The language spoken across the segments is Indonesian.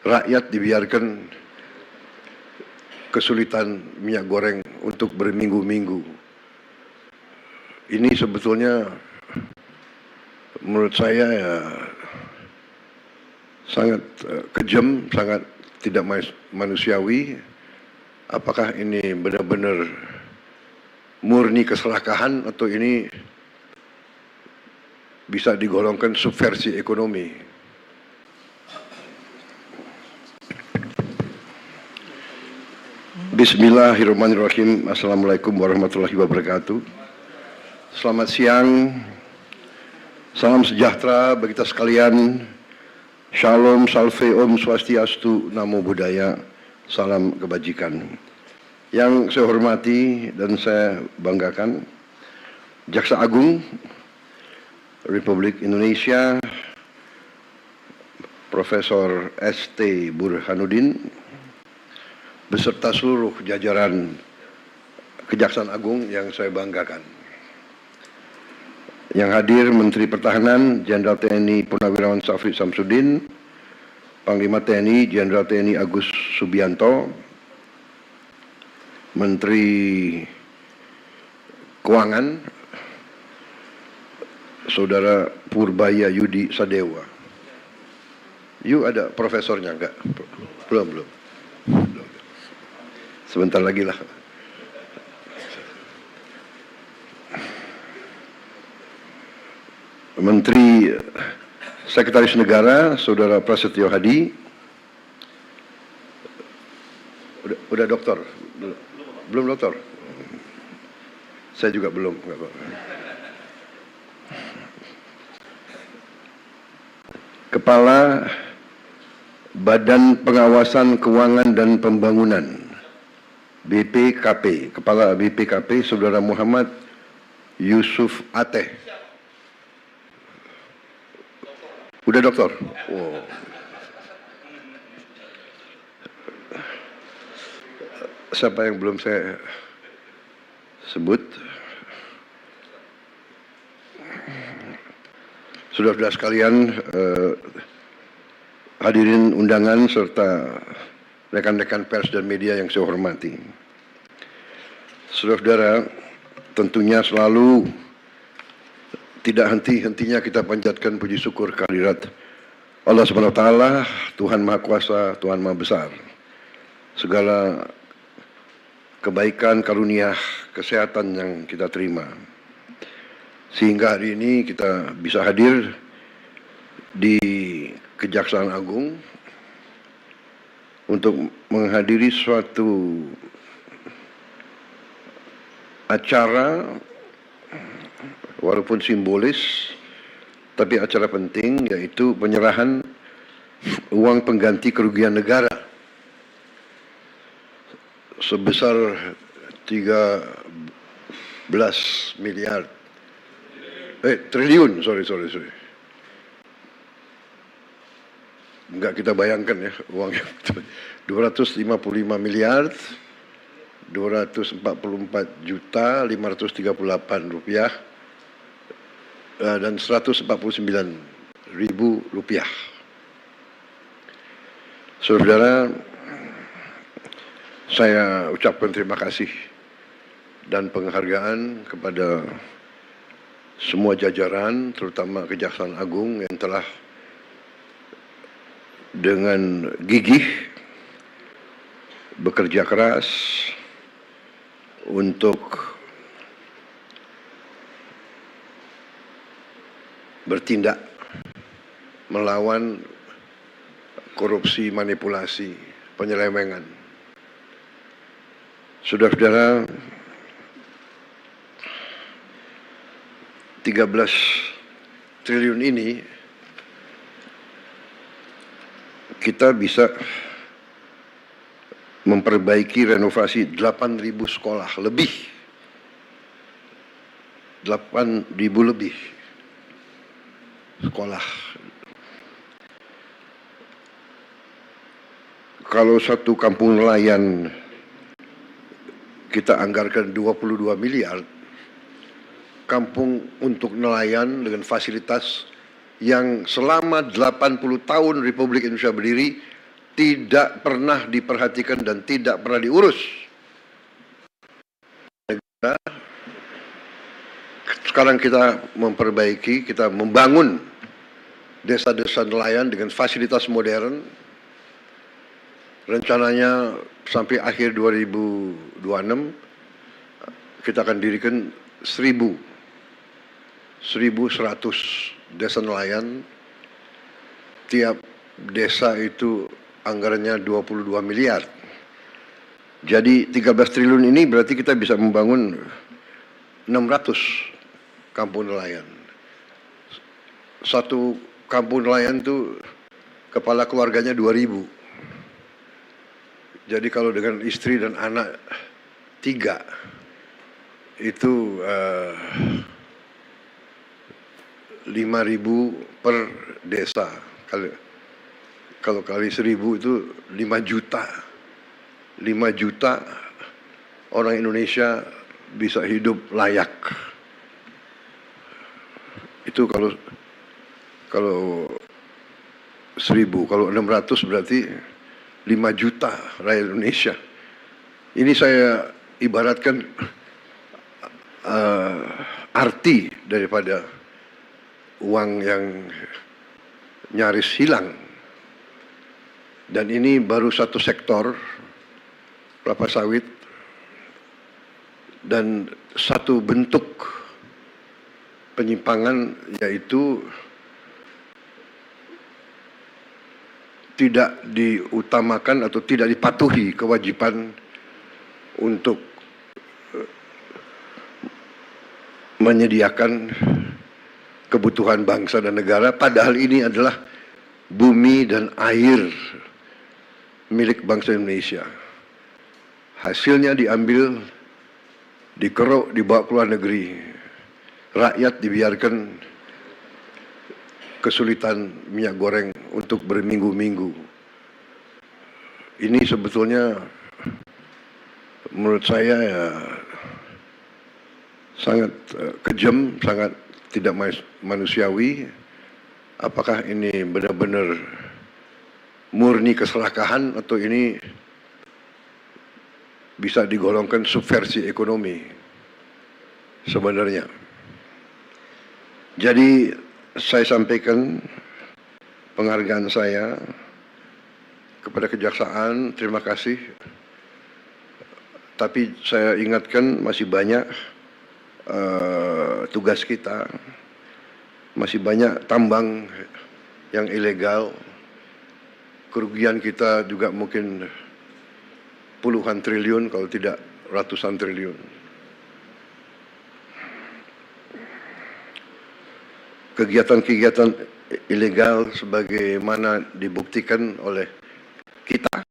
rakyat dibiarkan kesulitan minyak goreng untuk berminggu-minggu. Ini sebetulnya menurut saya ya sangat kejam, sangat tidak manusiawi. Apakah ini benar-benar murni keserakahan atau ini bisa digolongkan subversi ekonomi? Bismillahirrahmanirrahim. Assalamualaikum warahmatullahi wabarakatuh. Selamat siang. Salam sejahtera bagi kita sekalian. Shalom, salve, om, swastiastu, namo buddhaya, salam kebajikan. Yang saya hormati dan saya banggakan, Jaksa Agung Republik Indonesia, Profesor S.T. Burhanuddin, beserta seluruh jajaran Kejaksaan Agung yang saya banggakan. Yang hadir Menteri Pertahanan Jenderal TNI Purnawirawan Syafri Samsudin, Panglima TNI Jenderal TNI Agus Subianto, Menteri Keuangan Saudara Purbaya Yudi Sadewa. Yuk, ada profesornya enggak? Belum. Sebentar lagi lah. Menteri Sekretaris Negara Saudara Prasetyo Hadi. Udah doktor? Belum doktor? Saya juga belum. Kepala Badan Pengawasan Keuangan dan Pembangunan BPKP, Kepala BPKP Saudara Muhammad Yusuf Ateh. Udah doktor? Oh. Siapa yang belum saya sebut? Saudara-saudara sekalian, hadirin undangan serta rekan-rekan pers dan media yang saya hormati. Saudara-saudara, tentunya selalu tidak henti-hentinya kita panjatkan puji syukur kehadirat Allah Subhanahu wa taala, Tuhan Maha Kuasa, Tuhan Maha Besar. Segala kebaikan, karunia, kesehatan yang kita terima. Sehingga hari ini kita bisa hadir di Kejaksaan Agung untuk menghadiri suatu acara walaupun simbolis, tapi acara penting, yaitu penyerahan uang pengganti kerugian negara sebesar 13 miliar triliun, sorry. Enggak kita bayangkan ya uangnya. 255 miliar 244 juta 538 rupiah dan 149.000 rupiah. Saudara, saya ucapkan terima kasih dan penghargaan kepada semua jajaran, terutama Kejaksaan Agung yang telah dengan gigih bekerja keras untuk bertindak melawan korupsi, manipulasi, penyelewengan. Saudara-saudara, 13 triliun ini kita bisa memperbaiki renovasi 8.000 sekolah lebih. 8.000 lebih sekolah. Kalau satu kampung nelayan kita anggarkan 22 miliar, kampung untuk nelayan dengan fasilitas yang selama 80 tahun Republik Indonesia berdiri tidak pernah diperhatikan dan tidak pernah diurus. Sekarang kita memperbaiki, kita membangun desa-desa nelayan dengan fasilitas modern. Rencananya sampai akhir 2026 kita akan dirikan 1.100 desa nelayan. Tiap desa itu anggarannya 22 miliar. Jadi 13 triliun ini berarti kita bisa membangun 600 kampung nelayan. Satu kampung nelayan itu kepala keluarganya 2.000. Jadi kalau dengan istri dan anak 3 itu 5.000 per desa. Kalau kali 1.000 itu 5 juta. 5 juta orang Indonesia bisa hidup layak. Itu kalau 1.000, kalau 600 berarti 5 juta rakyat Indonesia. Ini saya ibaratkan arti daripada uang yang nyaris hilang. Dan ini baru satu sektor, kelapa sawit, dan satu bentuk penyimpangan, yaitu tidak diutamakan atau tidak dipatuhi kewajiban untuk menyediakan kebutuhan bangsa dan negara, padahal ini adalah bumi dan air milik bangsa Indonesia. Hasilnya diambil, dikeruk, dibawa ke luar negeri. Rakyat dibiarkan kesulitan minyak goreng untuk berminggu-minggu. Ini sebetulnya menurut saya ya sangat kejam, sangat tidak manusiawi. Apakah ini benar-benar murni keserakahan atau ini bisa digolongkan subversi ekonomi sebenarnya? Jadi saya sampaikan penghargaan saya kepada Kejaksaan, terima kasih. Tapi saya ingatkan masih banyak tugas kita, masih banyak tambang yang ilegal. Kerugian kita juga mungkin puluhan triliun kalau tidak ratusan triliun. Kegiatan-kegiatan ilegal sebagaimana dibuktikan oleh kita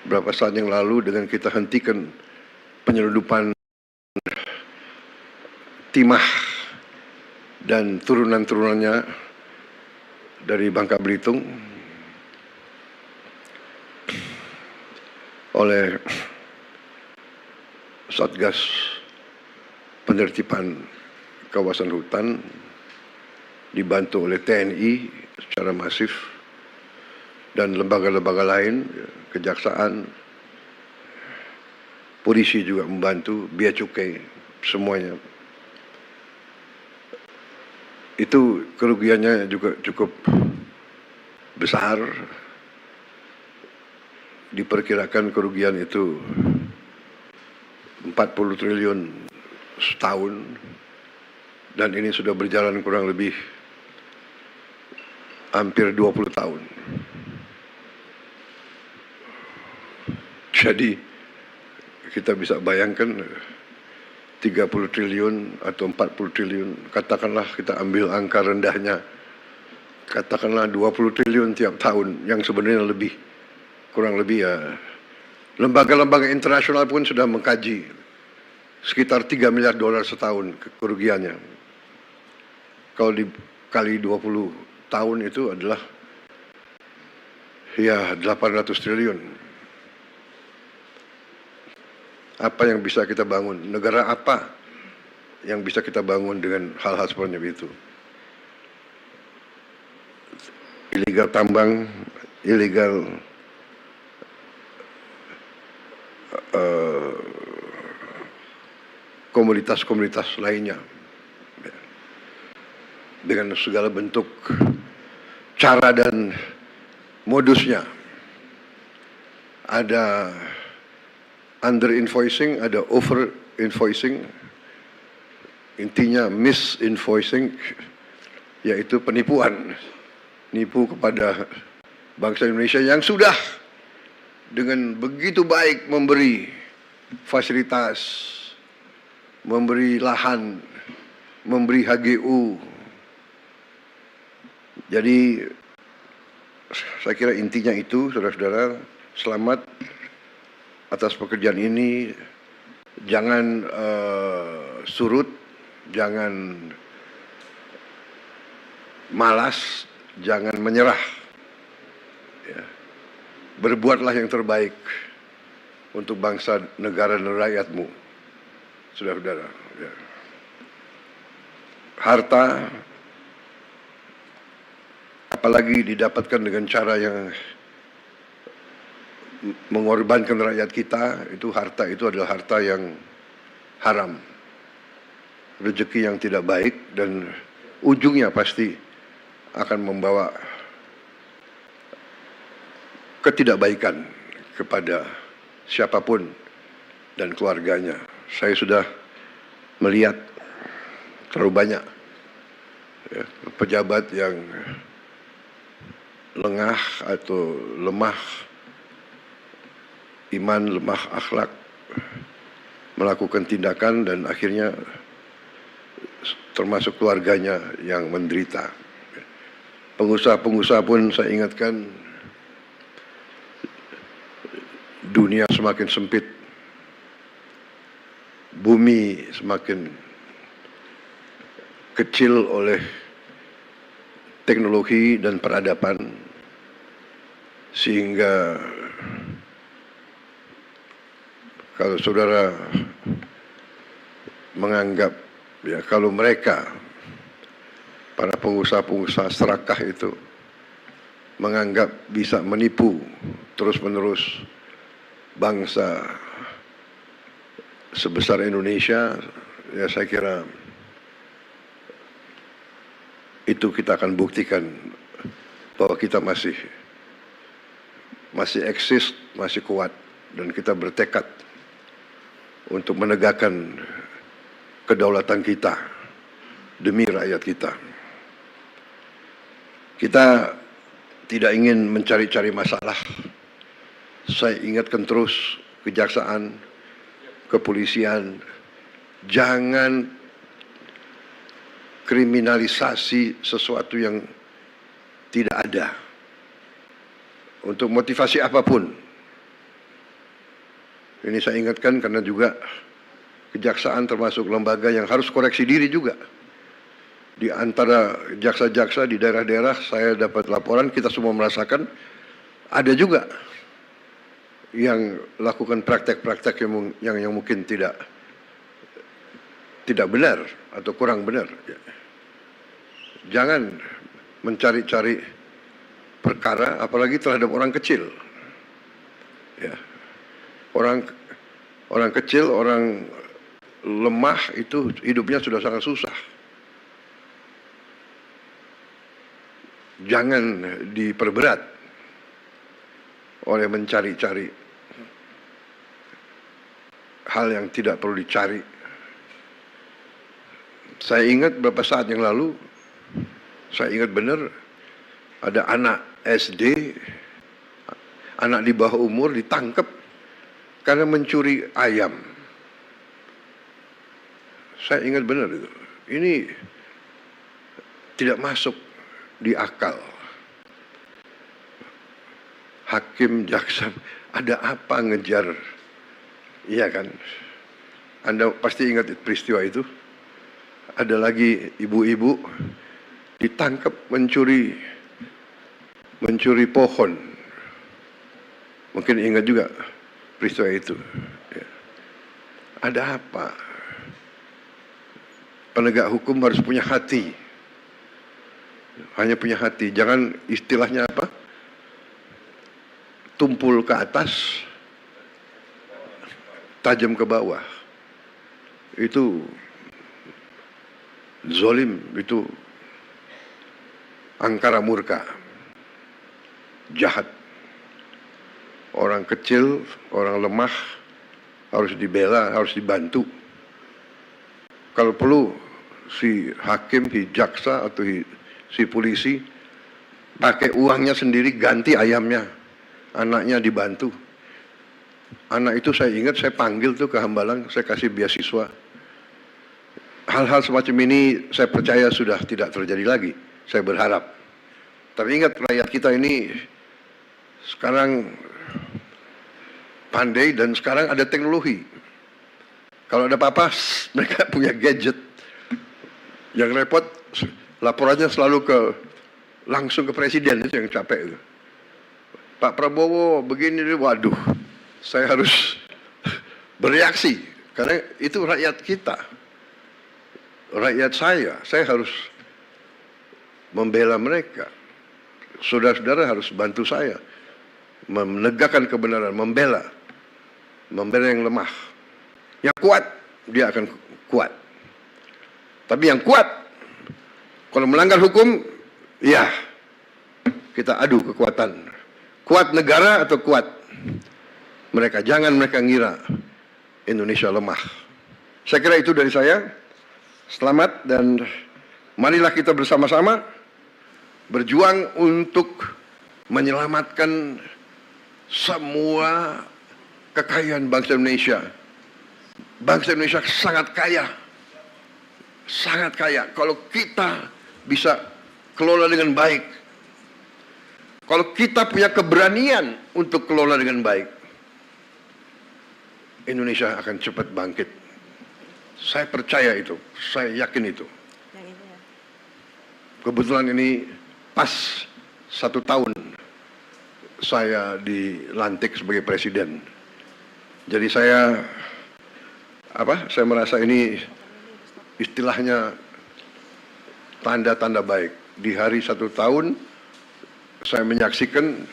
beberapa saat yang lalu dengan kita hentikan penyelundupan timah dan turunan-turunannya dari Bangka Belitung oleh Satgas Penertiban Kawasan Hutan dibantu oleh TNI secara masif dan lembaga-lembaga lain, kejaksaan, polisi juga membantu, bea cukai, semuanya. Itu kerugiannya juga cukup besar. Diperkirakan kerugian itu 40 triliun setahun, dan ini sudah berjalan kurang lebih hampir 20 tahun. Jadi kita bisa bayangkan 30 triliun atau 40 triliun, katakanlah kita ambil angka rendahnya, katakanlah 20 triliun tiap tahun, yang sebenarnya lebih, kurang lebih ya. Lembaga-lembaga internasional pun sudah mengkaji sekitar 3 miliar dolar setahun kerugiannya. Kalau dikali 20 tahun itu adalah ya 800 triliun. Apa yang bisa kita bangun? Negara apa yang bisa kita bangun dengan hal-hal seperti itu? Ilegal tambang, ilegal komunitas-komunitas lainnya dengan segala bentuk cara dan modusnya. Ada under invoicing, ada over invoicing, intinya misinvoicing, yaitu penipuan, nipu kepada bangsa Indonesia yang sudah dengan begitu baik memberi fasilitas, memberi lahan, memberi HGU. Jadi saya kira intinya itu, saudara-saudara, selamat atas pekerjaan ini. Jangan surut, jangan malas, jangan menyerah. Ya. Berbuatlah yang terbaik untuk bangsa, negara, dan rakyatmu, saudara-saudara. Ya. Harta, apalagi didapatkan dengan cara yang mengorbankan rakyat kita, itu harta itu adalah harta yang haram, rezeki yang tidak baik, dan ujungnya pasti akan membawa ketidakbaikan kepada siapapun dan keluarganya. Saya sudah melihat terlalu banyak ya, pejabat yang lengah atau lemah iman, lemah akhlak, melakukan tindakan dan akhirnya termasuk keluarganya yang menderita. Pengusaha-pengusaha pun saya ingatkan, dunia semakin sempit, bumi semakin kecil oleh teknologi dan peradaban, sehingga kalau saudara menganggap ya kalau mereka para pengusaha-pengusaha serakah itu menganggap bisa menipu terus-menerus bangsa sebesar Indonesia, ya saya kira itu kita akan buktikan bahwa kita masih eksis, masih kuat, dan kita bertekad untuk menegakkan kedaulatan kita demi rakyat kita. Kita tidak ingin mencari-cari masalah. Saya ingatkan terus kejaksaan, kepolisian, jangan kriminalisasi sesuatu yang tidak ada untuk motivasi apapun. Ini saya ingatkan karena juga kejaksaan termasuk lembaga yang harus koreksi diri juga. Di antara jaksa-jaksa di daerah-daerah saya dapat laporan, kita semua merasakan ada juga yang lakukan praktek-praktek yang mungkin tidak benar atau kurang benar. Jangan mencari-cari perkara, apalagi terhadap orang kecil. Ya. Orang kecil, orang lemah itu hidupnya sudah sangat susah. Jangan diperberat oleh mencari-cari hal yang tidak perlu dicari. Saya ingat beberapa saat yang lalu, saya ingat benar ada anak SD, anak di bawah umur ditangkap karena mencuri ayam. Saya ingat benar itu. Ini tidak masuk di akal. Hakim, jaksa, ada apa ngejar? Iya kan? Anda pasti ingat peristiwa itu. Ada lagi ibu-ibu ditangkap mencuri pohon. Mungkin ingat juga peristiwa itu. Ya. Ada apa? Penegak hukum harus punya hati. Hanya punya hati. Jangan istilahnya apa? Tumpul ke atas, tajam ke bawah. Itu zolim, itu angkara murka, jahat. Orang kecil, orang lemah harus dibela, harus dibantu. Kalau perlu si hakim, si jaksa atau si polisi pakai uangnya sendiri ganti ayamnya, anaknya dibantu. Anak itu saya ingat saya panggil tuh ke Hambalang, saya kasih beasiswa. Hal-hal semacam ini saya percaya sudah tidak terjadi lagi, saya berharap. Tapi ingat rakyat kita ini sekarang pandai dan sekarang ada teknologi. Kalau ada apa-apa mereka punya gadget. Yang repot laporannya selalu langsung ke presiden, itu yang capek itu. Pak Prabowo begini, waduh, saya harus bereaksi karena itu rakyat kita, rakyat saya harus membela mereka. Saudara-saudara harus bantu saya menegakkan kebenaran, membela yang lemah. Yang kuat dia akan kuat. Tapi yang kuat kalau melanggar hukum, ya kita adu kekuatan. Kuat negara atau kuat mereka. Jangan mereka ngira Indonesia lemah. Saya kira itu dari saya. Selamat dan marilah kita bersama-sama berjuang untuk menyelamatkan semua kekayaan bangsa Indonesia. Bangsa Indonesia sangat kaya. Sangat kaya. Kalau kita bisa kelola dengan baik. Kalau kita punya keberanian untuk kelola dengan baik, Indonesia akan cepat bangkit. Saya percaya itu, saya yakin itu. Kebetulan ini pas 1 tahun saya dilantik sebagai presiden. Jadi saya merasa ini istilahnya tanda-tanda baik. Di hari 1 tahun saya menyaksikan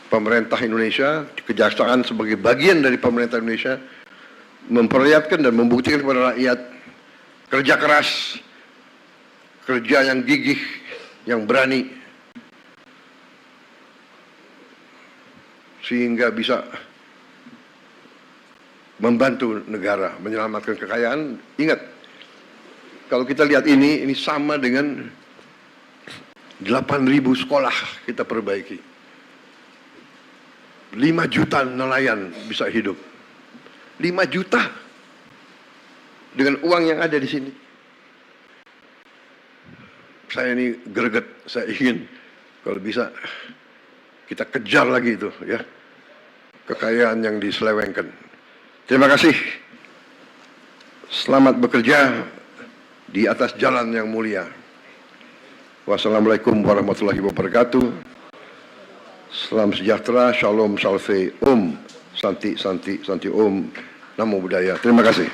pemerintah Indonesia, kejaksaan sebagai bagian dari pemerintah Indonesia memperlihatkan dan membuktikan kepada rakyat kerja keras, kerja yang gigih, yang berani, sehingga bisa membantu negara menyelamatkan kekayaan. Ingat, kalau kita lihat ini sama dengan 8.000 sekolah kita perbaiki. 5 juta nelayan bisa hidup. 5 juta dengan uang yang ada di sini. Saya ini greget, saya ingin kalau bisa kita kejar lagi itu ya, kekayaan yang diselewengkan. Terima kasih. Selamat bekerja di atas jalan yang mulia. Wassalamualaikum warahmatullahi wabarakatuh. Salam sejahtera, shalom, salve, om, santi, santi, santi, om, namo buddhaya. Terima kasih.